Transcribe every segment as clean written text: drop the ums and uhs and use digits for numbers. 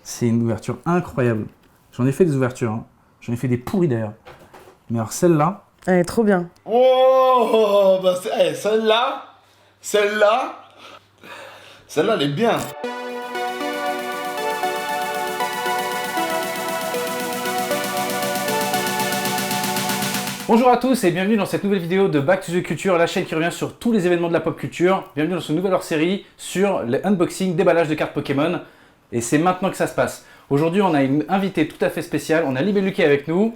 C'est une ouverture incroyable. J'en ai fait des ouvertures, hein. J'en ai fait des pourris d'ailleurs. Mais alors celle-là... Elle est trop bien. Oh, bah celle-là, elle est bien. Bonjour à tous et bienvenue dans cette nouvelle vidéo de Back to the Culture, la chaîne qui revient sur tous les événements de la pop culture. Bienvenue dans cette nouvelle hors-série sur les unboxings, déballage de cartes Pokémon. Et c'est maintenant que ça se passe. Aujourd'hui, on a une invitée tout à fait spéciale. On a Libellule qui est avec nous.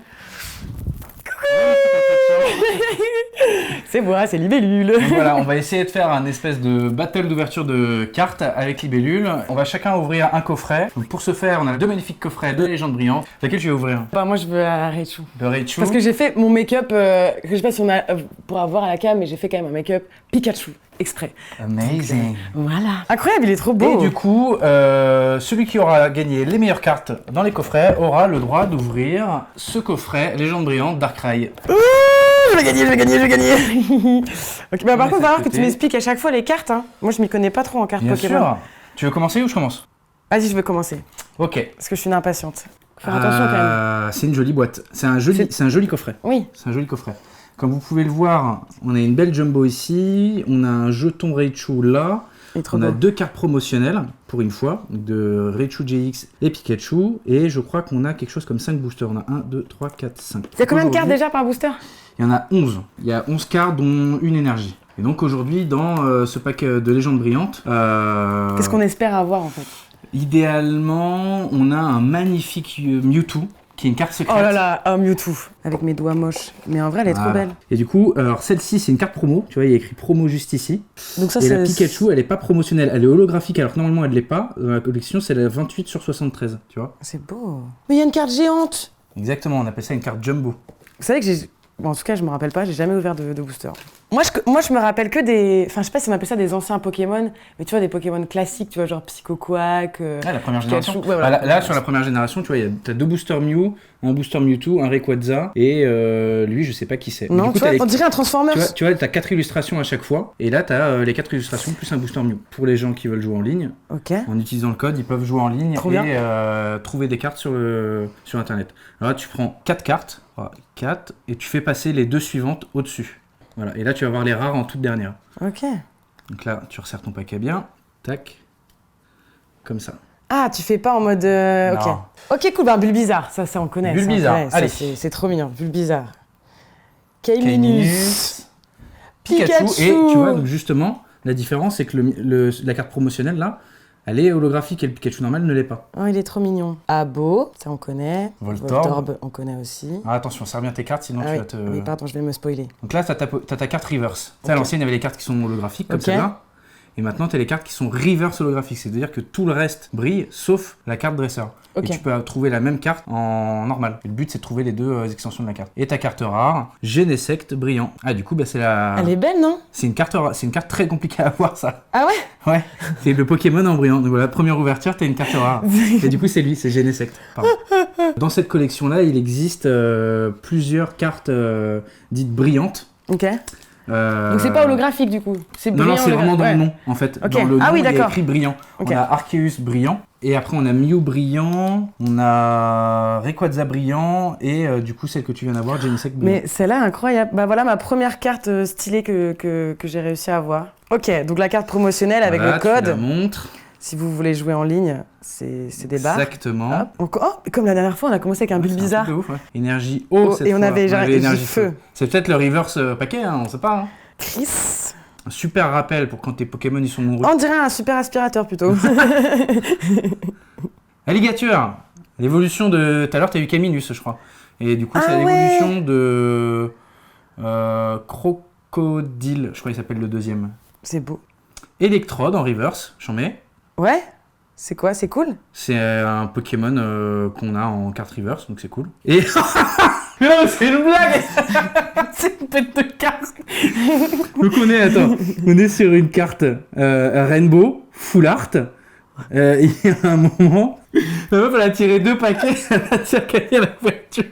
C'est moi, c'est Libellule. Donc voilà, on va essayer de faire un espèce de battle d'ouverture de cartes avec Libellule. On va chacun ouvrir un coffret. Donc pour ce faire, on a deux magnifiques coffrets de légendes brillantes. Laquelle tu veux ouvrir? Bah moi je veux à Raichu. De Raichu. Parce que j'ai fait mon make-up, que je sais pas si on a pour avoir à la cam, mais j'ai fait quand même un make-up Pikachu exprès. Amazing. Voilà. Incroyable, il est trop beau. Et du coup, celui qui aura gagné les meilleures cartes dans les coffrets aura le droit d'ouvrir ce coffret Légende brillante Darkrai. Je vais gagner. Ok, bah par contre, il va falloir que tu m'expliques à chaque fois les cartes. Hein. Moi, je m'y connais pas trop en cartes Bien Pokémon. sûr. Tu veux commencer ou je commence? Vas-y, je vais commencer. Ok. Parce que je suis une impatiente. Faut faire attention quand même. C'est une jolie boîte. C'est un joli coffret. Oui. C'est un joli coffret. Comme vous pouvez le voir, on a une belle jumbo ici. On a un jeton Raichu là. On a deux cartes promotionnelles, pour une fois, de Raichu GX et Pikachu. Et je crois qu'on a quelque chose comme 5 boosters. On a 1, 2, 3, 4, 5. Il y a combien de cartes déjà par booster? Il y en a 11. Il y a 11 cartes, dont une énergie. Et donc aujourd'hui, dans ce pack de légendes brillantes... Qu'est-ce qu'on espère avoir en fait? Idéalement, on a un magnifique Mewtwo, qui est une carte secrète. Oh là là, un Mewtwo, avec mes doigts moches. Mais en vrai, elle est trop belle. Et du coup, alors celle-ci, c'est une carte promo. Tu vois, il y a écrit promo juste ici. Donc ça, et la Pikachu, elle est pas promotionnelle. Elle est holographique, alors que normalement, elle l'est pas. Dans la collection, c'est la 28 sur 73, tu vois. C'est beau. Mais il y a une carte géante. Exactement, on appelle ça une carte jumbo. Vous savez que j'ai... Bon, en tout cas, je me rappelle pas, j'ai jamais ouvert de booster. Moi, je me rappelle que des... Enfin, je sais pas si on appelle ça des anciens Pokémon, mais tu vois, des Pokémon classiques, tu vois, genre Psycho Quack... la première génération. Ouais, voilà. Là, sur la première génération, tu vois, t'as deux boosters Mew, un booster Mewtwo, un Rayquaza, et lui, je sais pas qui c'est. Non, du coup, tu vois, on dirait un Transformers. Tu vois, t'as 4 illustrations à chaque fois, et là, t'as les 4 illustrations plus un booster Mew. Pour les gens qui veulent jouer en ligne, en utilisant le code, ils peuvent jouer en ligne et trouver des cartes sur Internet. Alors là, tu prends 4 cartes, 4, et tu fais passer les deux suivantes au-dessus. Voilà, et là, tu vas voir les rares en toute dernière. Ok. Donc là, tu resserres ton paquet bien, tac, comme ça. Ah, tu fais pas en mode... Ok. Ok, cool, bah Bulbizarre, ça on connaît. Bulbizarre, allez. C'est trop mignon, Bulbizarre. Kaiminus, Pikachu. Et tu vois, donc justement, la différence, c'est que la carte promotionnelle, là, elle est holographique et le Pikachu normal ne l'est pas. Oh, il est trop mignon. Abo, ça on connaît. Voltorb, on connaît aussi. Ah, attention, serre bien tes cartes, sinon tu vas te... Mais pardon, je vais me spoiler. Donc là, t'as ta carte reverse. À l'ancienne, il y avait les cartes qui sont holographiques, comme celle-là. Et maintenant, tu as les cartes qui sont reverse holographiques, c'est-à-dire que tout le reste brille, sauf la carte dresseur. Et tu peux trouver la même carte en normal. Et le but, c'est de trouver les deux extensions de la carte. Et ta carte rare, Genesect brillant. Ah, du coup, bah, c'est la... Elle est belle, non? C'est une carte très compliquée à avoir, ça. Ah ouais? Ouais, c'est le Pokémon en brillant. Donc voilà, première ouverture, tu as une carte rare. Et du coup, c'est lui, c'est Genesect. Dans cette collection-là, il existe plusieurs cartes dites brillantes. Ok. Donc c'est pas holographique du coup, c'est brillant. Non, c'est vraiment dans le nom en fait. Dans le nom, il y a écrit brillant. On a Arceus brillant, et après on a Mew brillant, on a Rayquaza brillant, et du coup celle que tu viens d'avoir, Genesect brillant. Mais celle-là incroyable. Bah voilà ma première carte stylée que j'ai réussi à avoir. Ok, donc la carte promotionnelle avec le code. Tu la montres. Si vous voulez jouer en ligne, c'est des barres. Exactement. Comme la dernière fois, on a commencé avec un Bulbizarre. C'est ouf, ouais. Énergie eau, cette et fois. on avait genre énergie feu. C'est peut-être le reverse paquet, hein, on sait pas. Hein. Chris. Un super rappel pour quand tes Pokémon ils sont nombreux. On dirait un super aspirateur plutôt. Alligator. L'évolution de... Tout à l'heure, tu as eu Kaiminus, je crois. Et du coup, c'est l'évolution de... Crocodile, je crois qu'il s'appelle le deuxième. C'est beau. Electrode en reverse, j'en mets. Ouais. C'est quoi? C'est cool? C'est un Pokémon qu'on a en carte reverse, donc c'est cool. Et... Non, c'est une blague. C'est une pète de carte. Donc on est sur une carte Rainbow, Full Art, Il y a un moment, la meuf elle a tiré 2 paquets, elle a tiré à la voiture.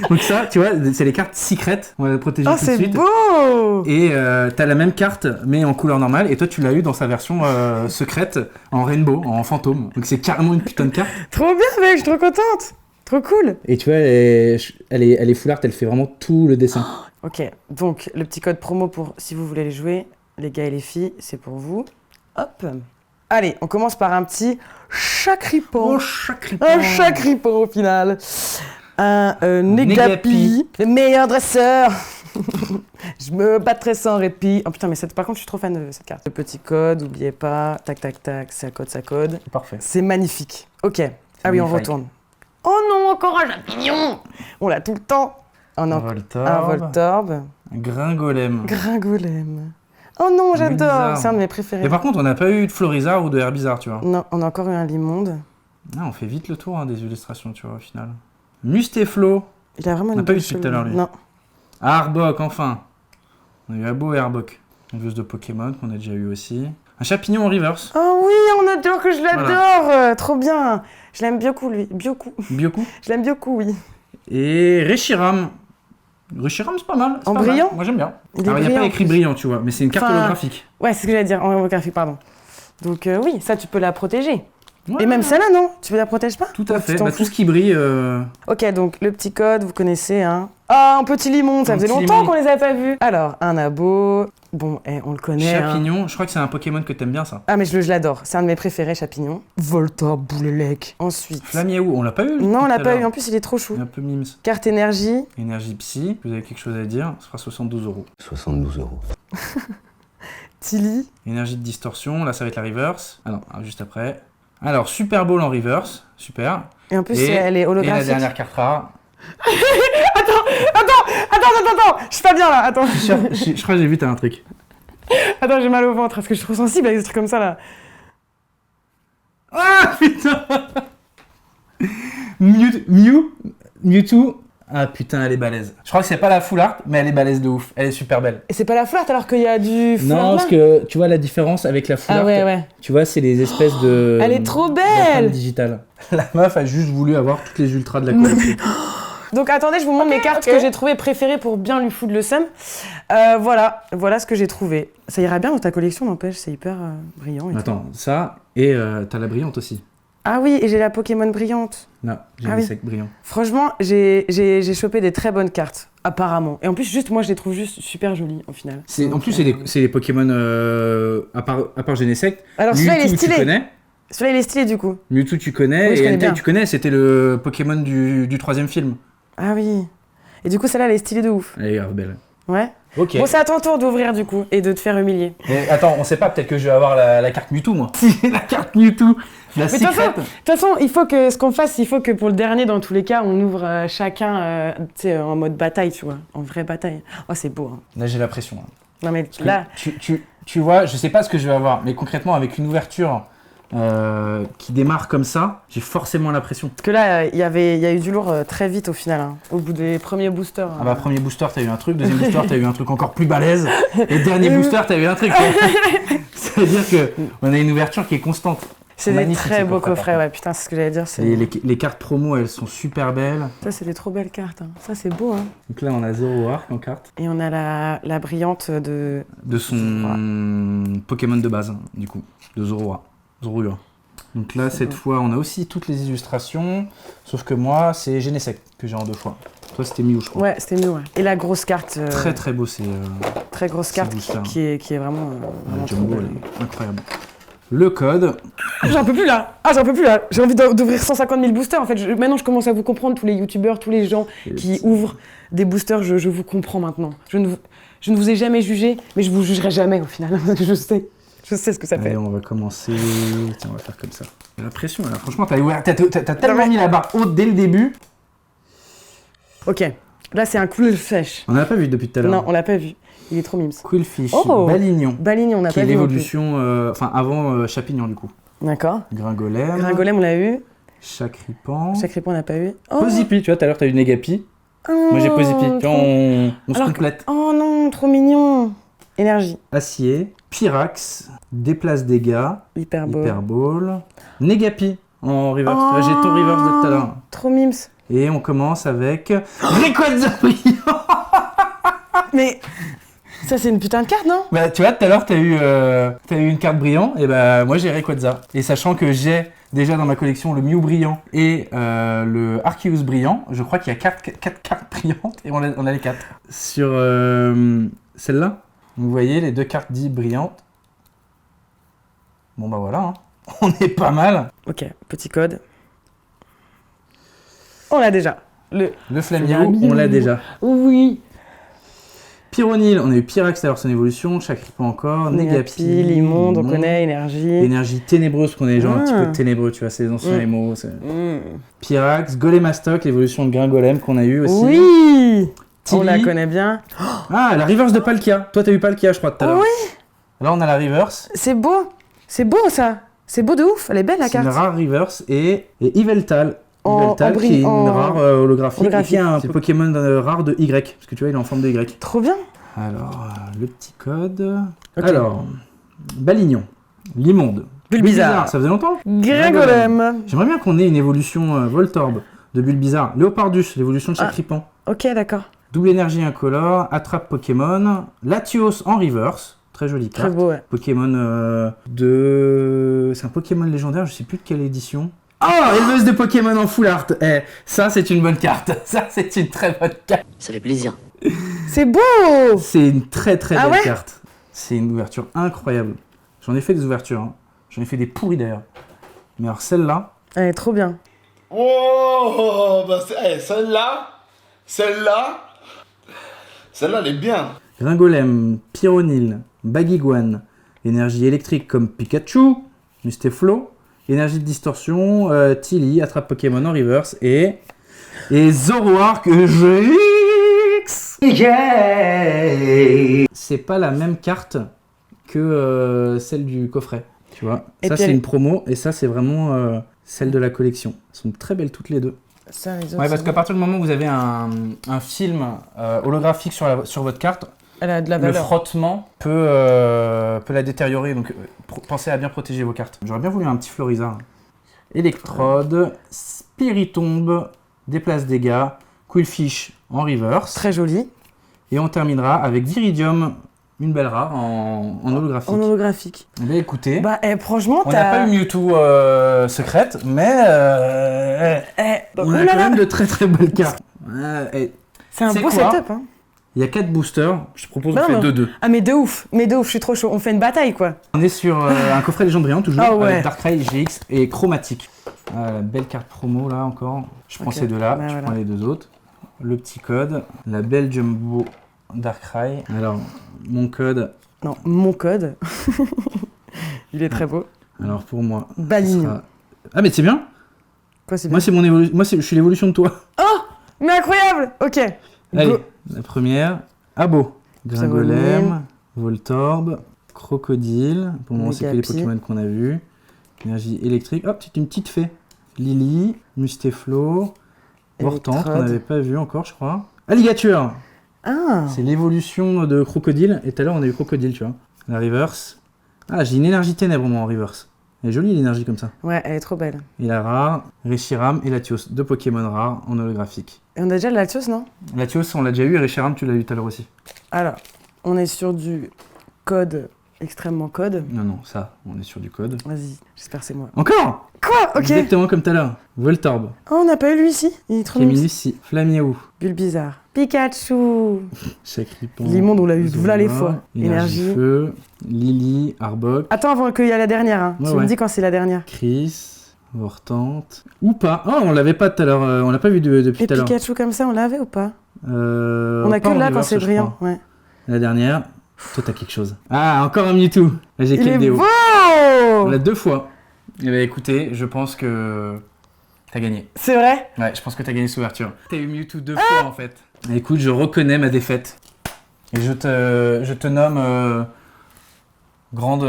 Donc ça, tu vois, c'est les cartes secrètes, on va les protéger tout de c'est suite. beau. Et t'as la même carte, mais en couleur normale, et toi tu l'as eu dans sa version secrète, en rainbow, en fantôme. Donc c'est carrément une putain de carte. Trop bien mec, je suis trop contente. Trop cool. Et tu vois, elle est full art, elle fait vraiment tout le dessin. Ok, donc le petit code promo pour si vous voulez les jouer, les gars et les filles, c'est pour vous. Hop. Allez, on commence par un petit chacripant. Oh, chacripant. Un chacripant au final. Un Negapi, le meilleur dresseur. Je me battrai sans répit. Oh putain, mais par contre, je suis trop fan de cette carte. Le petit code, n'oubliez pas. Tac, tac, tac, ça code, ça code. Parfait. C'est magnifique. Ok. Ah oui, on retourne. Oh non, encore un champignon. On l'a tout le temps. Un Voltorb. Un Gringolem. Gringolem. Oh non, j'adore. C'est un de mes préférés. Et par contre, on n'a pas eu de Florizard ou de Herbizarre, tu vois. Non, on a encore eu un Limonde. Ah, on fait vite le tour des illustrations, tu vois, au final. Mustéflo. Il a vraiment on n'a pas eu depuis tout à l'heure, lui. Non. Arbok, enfin. On a eu un beau Arbok. Une veuse de Pokémon qu'on a déjà eu aussi. Un Chapignon en reverse. Oh oui, on adore que je l'adore. Voilà. Trop bien. Je l'aime beaucoup, lui. Byoku. Je l'aime beaucoup, oui. Et Reshiram. Reshiram, c'est pas mal. En brillant. Moi, j'aime bien. Il n'y a pas écrit brillant, tu vois, mais c'est une carte holographique. Ouais, c'est ce que j'allais dire, en holographique, pardon. Donc oui, ça, tu peux la protéger. Ouais. Et même celle-là, non? Tu la protèges pas? Tout à fait. Tout ce qui brille. Ok, donc le petit code, vous connaissez, hein. Ah, un petit limon, ça faisait longtemps qu'on les avait pas vus. Alors, un abo. Bon, on le connaît. Chapignon, je crois que c'est un Pokémon que t'aimes bien, ça. Ah, mais je l'adore. C'est un de mes préférés, Chapignon. Voltorb, Boulelec. Ensuite. Flamiaou, on l'a pas eu? Non, on l'a pas eu. En plus, il est trop chou. Un peu mimes. Carte énergie. Énergie psy. Vous avez quelque chose à dire? Ce sera 72 €. 72 €. Tilly. Énergie de distorsion. Là, ça va être la reverse. Ah non, juste après. Alors, Super Ball en reverse. Super. Et en plus, elle est holographique. Et la dernière carte rare. Attends, je suis pas bien là, attends. Je crois que j'ai vu, t'as un truc. Attends, j'ai mal au ventre, parce que je suis trop sensible avec des trucs comme ça là. Ah putain. Mewtwo. Ah putain, elle est balèze. Je crois que c'est pas la full art, mais elle est balèze de ouf. Elle est super belle. Et c'est pas la full art alors qu'il y a du full art. Non, parce que tu vois la différence avec la full art. Ouais. Tu vois, c'est les espèces de. Elle est trop belle. Digitale. La meuf a juste voulu avoir toutes les ultras de la collection. Donc attendez, je vous montre mes cartes que j'ai trouvées préférées pour bien lui foutre le seum. Voilà ce que j'ai trouvé. Ça ira bien dans ta collection, n'empêche, c'est hyper brillant. Attends, ça, et t'as la brillante aussi. Ah oui, et j'ai la Pokémon brillante. Non, j'ai le sec brillant. Franchement, j'ai chopé des très bonnes cartes, apparemment. Et en plus, juste moi, je les trouve juste super jolies, au final. En plus, c'est les Pokémon, à part Genesect. Alors celui-là, il est stylé. Tu connais. Celui-là, il est stylé, du coup. Mewtwo, tu connais. Oui, et Entei, tu connais, c'était le Pokémon du 3e film. Ah oui. Et du coup, celle-là, elle est stylée de ouf. Elle est grave belle. Ouais. Ok. Bon, c'est à ton tour d'ouvrir, du coup, et de te faire humilier. Et attends, on sait pas, peut-être que je vais avoir la carte Mewtwo, moi. La carte Mewtwo. La Mais de toute façon, il faut que ce qu'on fasse, il faut que pour le dernier, dans tous les cas, on ouvre chacun en mode bataille, tu vois, en vraie bataille. Oh, c'est beau. Hein. Là, j'ai la pression. Hein. Non, mais là. Tu vois, je sais pas ce que je vais avoir, mais concrètement, avec une ouverture qui démarre comme ça, j'ai forcément la pression. Parce que là, il y a eu du lourd très vite au final, hein, au bout des premiers boosters. Ah bah, premier booster, t'as eu un truc, deuxième booster, t'as eu un truc encore plus balèze, et dernier booster, t'as eu un truc. C'est-à-dire qu'on a une ouverture qui est constante. C'est des très beaux coffrets, ouais, putain, c'est ce que j'allais dire. Et les cartes promo, elles sont super belles. Ça, c'est des trop belles cartes, hein. Ça, c'est beau, hein. Donc là, on a Zoroark en carte. Et on a la brillante de son Pokémon de base, du coup, de Zorua. Donc là, cette fois, on a aussi toutes les illustrations, sauf que moi, c'est Genesect que j'ai en 2 fois. Toi, c'était Mew, je crois. Ouais, c'était Mew, ouais. Et la grosse carte. Très très beau, c'est. Très grosse carte qui est vraiment. La Jumbo, elle est incroyable. Le code. J'en peux plus là. J'ai envie d'ouvrir 150 000 boosters. En fait, maintenant, je commence à vous comprendre, tous les youtubeurs, tous les gens qui ouvrent des boosters. Je vous comprends maintenant. Je ne vous ai jamais jugé, mais je vous jugerai jamais au final. Je sais ce que ça fait. Allez, on va commencer. Tiens, on va faire comme ça. La pression, là. Franchement, t'as tellement mis la barre haute dès le début. Ok. Là, c'est un Qwilfish. On l'a pas vu depuis tout à l'heure. Non, on l'a pas vu. Il est trop mimes. Qwilfish. Balignon. Balignon, on a pas vu. Qui est l'évolution, avant Chapignon, du coup. D'accord. Gringolem, on l'a eu. Chacripant, on n'a pas eu. Oh. Pozipi, tu vois, tout à l'heure, t'as eu Negapi. Oh, moi, j'ai Pozipi. Tu vois, on se complète. Oh non, trop mignon. Énergie. Acier. Pyrax, Déplace Dégâts, Hyperball, Negapi en reverse. J'ai ton reverse de tout à l'heure. Trop mimes. Et on commence avec Rayquaza brillant. Mais ça c'est une putain de carte, non? Bah tu vois, tout à l'heure t'as eu une carte brillant, et bah moi j'ai Rayquaza. Et sachant que j'ai déjà dans ma collection le Mew brillant et le Arceus brillant, je crois qu'il y a 4 cartes brillantes et on a les 4. Sur celle-là, vous voyez les 2 cartes dites brillantes. Bon bah voilà, hein. On est pas mal. Ok, petit code. On l'a déjà. Le Flamio, on l'a déjà. Oui. Pyronil, on a eu Pyrax alors son évolution, Chakripan encore, Negapi, Limonde, on connaît, Énergie. Énergie ténébreuse, qu'on est les gens un petit peu ténébreux, tu vois, c'est les anciens émos. Pyrax, Golemastoc, l'évolution de Gringolem qu'on a eu aussi. Oui. Tilly. On la connaît bien. Ah, la reverse de Palkia. Toi, t'as eu Palkia, je crois, tout à l'heure. Oui. Là, on a la reverse. C'est beau. C'est beau, ça. C'est beau de ouf. Elle est belle, la carte. C'est une rare reverse et Yveltal. Yveltal, qui est une rare holographique. Et qui est un C'est Pokémon rare de Y. Parce que tu vois, il est en forme de Y. Trop bien. Alors, le petit code. Okay. Alors, Balignon, Limonde, Bulbizarre. Ça faisait longtemps. Gringolem. J'aimerais bien qu'on ait une évolution Voltorb de Bulbizarre. Léopardus, l'évolution de Chakripan. Ok, d'accord. Double énergie incolore, attrape Pokémon. Latios en reverse. Très jolie carte. Très beau, ouais. Pokémon c'est un Pokémon légendaire, je sais plus de quelle édition. Oh, éleveuse de Pokémon en full art. Ça, c'est une bonne carte. Ça, c'est une très bonne carte. Ça fait plaisir. C'est beau. C'est une très très belle carte. C'est une ouverture incroyable. J'en ai fait des ouvertures. Hein. J'en ai fait des pourris d'ailleurs. Mais alors celle-là... Elle est trop bien. Oh, bah celle-là, elle est bien. Gringolem, Pyronil, Baguiguane, énergie électrique comme Pikachu, Mustaflo, énergie de distorsion, Tilly, attrape Pokémon en reverse et Zoroark GX. Yeah. C'est pas la même carte que celle du coffret, tu vois. Et ça c'est une promo et ça c'est vraiment celle de la collection. Elles sont très belles toutes les deux. Ça, les autres, ouais, parce qu'à partir du moment où vous avez un film holographique sur votre carte, elle a de la valeur. Le frottement peut la détériorer, donc pensez à bien protéger vos cartes. J'aurais bien voulu un petit Florizard. Électrode, Spiritombe, Déplace Dégâts, Quillfish en reverse. Très joli. Et on terminera avec Viridium, une belle rare en holographique. En holographique. Eh bien, écoutez, franchement, on n'a pas eu Mewtwo secrète, mais on a quand même de très très belles cartes. C'est un beau setup, hein. Il y a 4 boosters, je te propose de faire 2-2. Ah mais de ouf, je suis trop chaud, on fait une bataille quoi. On est sur un coffret Légende Brillante toujours, avec Darkrai, GX et Chromatique. Belle carte promo là encore, je prends ces deux-là, je prends les deux autres. Le petit code, la belle Jumbo Darkrai. Alors, mon code... Non, mon code, il est très beau. Alors pour moi... Balignon. Ah mais c'est bien. Quoi c'est bien? Moi c'est mon évolution, je suis l'évolution de toi. Oh, mais incroyable. Ok. Allez, la première, Abo, Gringolem, Voltorb, Crocodile, pour le moment c'est que les Pokémon qu'on a vus, énergie électrique, hop, c'est une petite fée, Lily, Mustaflo, Vortante, qu'on n'avait pas vu encore je crois, Alligator, c'est l'évolution de Crocodile, et tout à l'heure on a eu Crocodile tu vois, la reverse, j'ai une énergie ténèbres moi en reverse. Elle est jolie l'énergie comme ça. Ouais, elle est trop belle. Et la rare, Reshiram et Latios, 2 Pokémon rares en holographique. Et on a déjà le Latios, non? Latios, on l'a déjà eu et Reshiram, tu l'as eu tout à l'heure aussi. Alors, on est sur du code extrêmement code. Non, ça, on est sur du code. Vas-y, j'espère que c'est moi. Encore? Quoi? Ok. Exactement comme tout à l'heure. Voltorb. Oh, on n'a pas eu lui ici. Il est trop mignon. Camille, Flamio. Bulbizarre. Pikachu. Chakripan. Limonde, on l'a eu voilà les fois. Énergie. Feu. Lily. Arbok. Attends, avant qu'il y ait la dernière. Hein. Tu me dis quand c'est la dernière. Chris. Vortante. Ou pas. Oh, on l'avait pas tout à l'heure. On l'a pas vu depuis tout à l'heure. Et Pikachu comme ça, on l'avait ou pas? On a que là quand c'est brillant. Ouais. La dernière. Toi, t'as quelque chose. Ah, encore un Mewtwo. J'ai Il est beau. On l'a 2 fois. Eh bien, écoutez, je pense que t'as gagné. C'est vrai? Ouais, je pense que t'as gagné cette ouverture. T'as eu Mewtwo 2 fois en fait. Écoute, je reconnais ma défaite. Et je te nomme grande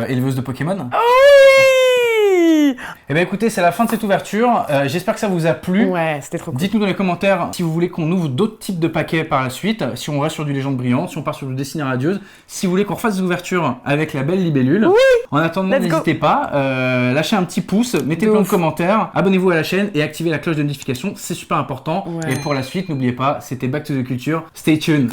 éleveuse de Pokémon. Oui! Eh bien écoutez, c'est la fin de cette ouverture. J'espère que ça vous a plu. Ouais, c'était trop cool. Dites-nous dans les commentaires si vous voulez qu'on ouvre d'autres types de paquets par la suite. Si on va sur du Légende Brillante, si on part sur du Destinée Radieuse. Si vous voulez qu'on refasse des ouvertures avec la belle libellule. Oui. En attendant, n'hésitez pas. Lâchez un petit pouce, mettez plein de commentaires, abonnez-vous à la chaîne et activez la cloche de notification. C'est super important. Ouais. Et pour la suite, n'oubliez pas, c'était Back to the Culture. Stay tuned.